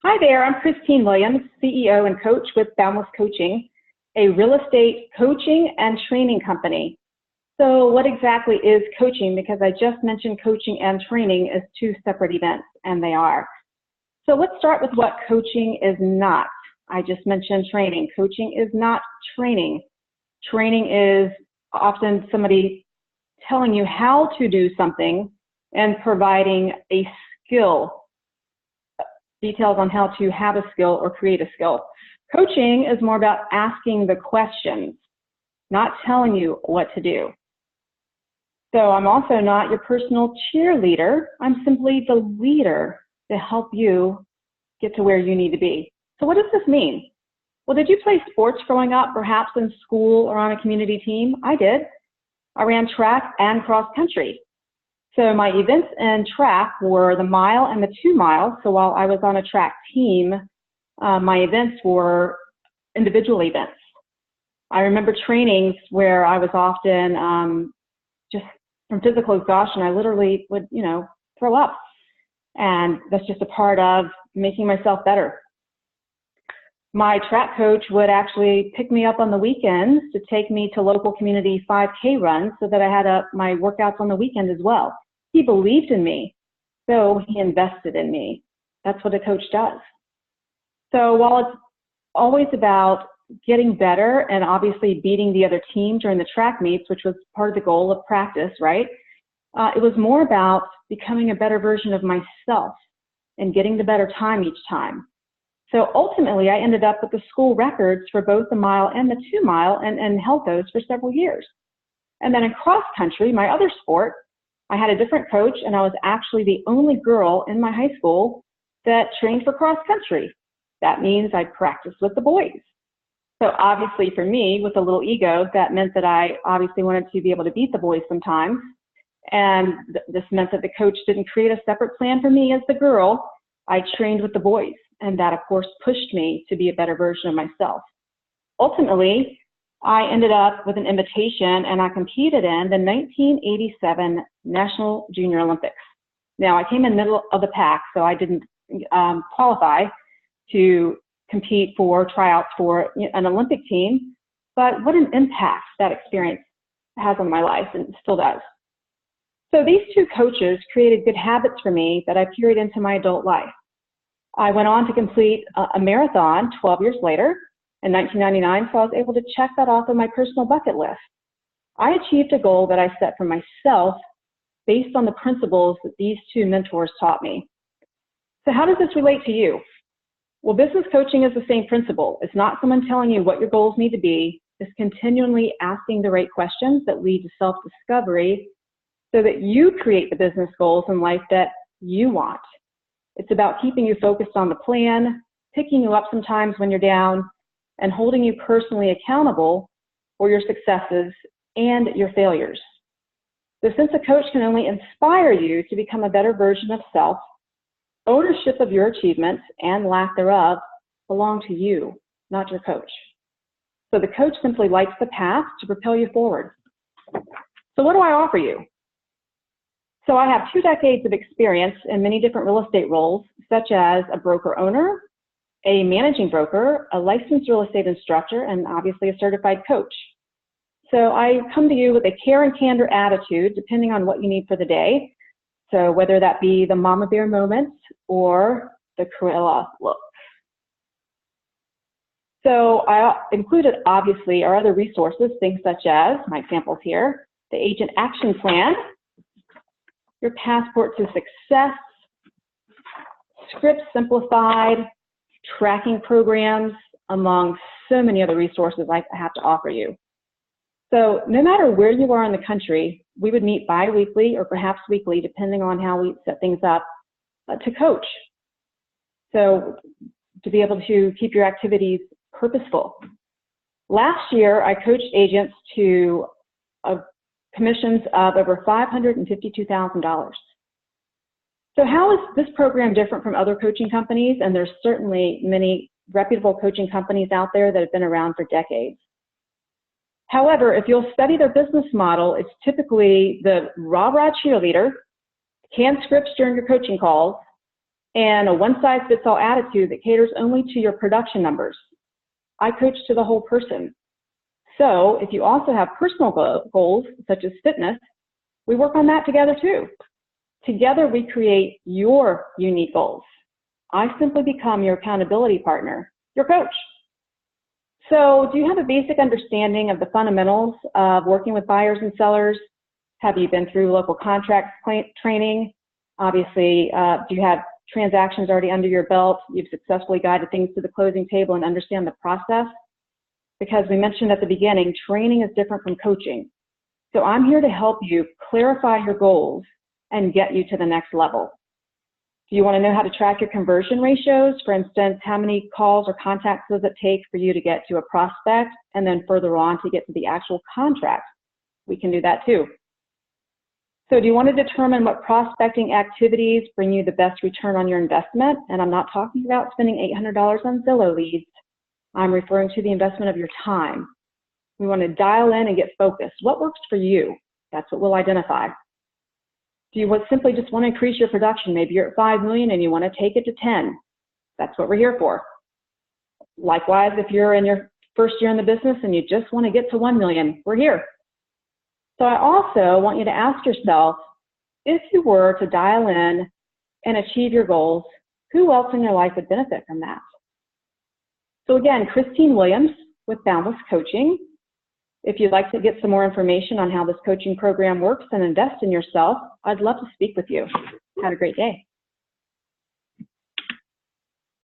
Hi there, I'm Christine Williams, CEO and coach with Boundless Coaching, a real estate coaching and training company. So what exactly is coaching? Because I just mentioned coaching and training as two separate events, and they are. So let's start with what coaching is not. I just mentioned training. Coaching is not training. Training is often somebody telling you how to do something and providing a skill, details on how to have a skill or create a skill. Coaching is more about asking the questions, not telling you what to do. So I'm also not your personal cheerleader. I'm simply the leader to help you get to where you need to be. So what does this mean? Well, did you play sports growing up, perhaps in school or on a community team? I did. I ran track and cross country. So my events in track were the mile and the 2 mile. So while I was on a track team, my events were individual events. I remember trainings where I was often just from physical exhaustion, I literally would, throw up. And that's just a part of making myself better. My track coach would actually pick me up on the weekends to take me to local community 5K runs so that I had my workouts on the weekend as well. He believed in me, so he invested in me. That's what a coach does. So while it's always about getting better and obviously beating the other team during the track meets, which was part of the goal of practice, right? It was more about becoming a better version of myself and getting the better time each time. So ultimately, I ended up with the school records for both the mile and the 2 mile and held those for several years. And then in cross country, my other sport, I had a different coach, and I was actually the only girl in my high school that trained for cross country. That means I practiced with the boys. So obviously for me, with a little ego, that meant that I obviously wanted to be able to beat the boys sometimes. And this meant that the coach didn't create a separate plan for me as the girl. I trained with the boys, and that of course pushed me to be a better version of myself. Ultimately, I ended up with an invitation, and I competed in the 1987 National Junior Olympics. Now, I came in middle of the pack, so I didn't qualify to compete for tryouts for an Olympic team, but what an impact that experience has on my life, and still does. So these two coaches created good habits for me that I carried into my adult life. I went on to complete a marathon 12 years later, in 1999, so I was able to check that off of my personal bucket list. I achieved a goal that I set for myself based on the principles that these two mentors taught me. So how does this relate to you? Well, business coaching is the same principle. It's not someone telling you what your goals need to be. It's continually asking the right questions that lead to self-discovery so that you create the business goals in life that you want. It's about keeping you focused on the plan, picking you up sometimes when you're down, and holding you personally accountable for your successes and your failures. So since a coach can only inspire you to become a better version of self, ownership of your achievements and lack thereof belong to you, not your coach. So the coach simply lights the path to propel you forward. So what do I offer you? So I have 2 decades of experience in many different real estate roles, such as a broker owner, a managing broker, a licensed real estate instructor, and obviously a certified coach. So I come to you with a care and candor attitude, depending on what you need for the day. So whether that be the mama bear moments or the Cruella look. So I included, obviously, our other resources, things such as, my examples here, the Agent Action Plan, your Passport to Success, Scripts Simplified, tracking programs, among so many other resources I have to offer you. So no matter where you are in the country, we would meet bi-weekly or perhaps weekly, depending on how we set things up, to coach. So to be able to keep your activities purposeful. Last year, I coached agents to commissions of over $552,000. So how is this program different from other coaching companies? And there's certainly many reputable coaching companies out there that have been around for decades. However, if you'll study their business model, it's typically the rah-rah cheerleader, canned scripts during your coaching calls, and a one-size-fits-all attitude that caters only to your production numbers. I coach to the whole person. So if you also have personal goals, such as fitness, we work on that together too. Together, we create your unique goals. I simply become your accountability partner, your coach. So do you have a basic understanding of the fundamentals of working with buyers and sellers? Have you been through local contracts training? Obviously, do you have transactions already under your belt? You've successfully guided things to the closing table and understand the process? Because we mentioned at the beginning, training is different from coaching. So I'm here to help you clarify your goals and get you to the next level. Do you want to know how to track your conversion ratios? For instance, how many calls or contacts does it take for you to get to a prospect and then further on to get to the actual contract? We can do that too. So do you want to determine what prospecting activities bring you the best return on your investment? And I'm not talking about spending $800 on Zillow leads. I'm referring to the investment of your time. We want to dial in and get focused. What works for you? That's what we'll identify. Do you simply just want to increase your production? Maybe you're at 5 million and you want to take it to 10. That's what we're here for. Likewise, if you're in your first year in the business and you just want to get to 1 million, we're here. So I also want you to ask yourself, if you were to dial in and achieve your goals, who else in your life would benefit from that? So again, Christine Williams with Boundless Coaching. If you'd like to get some more information on how this coaching program works and invest in yourself, I'd love to speak with you. Have a great day.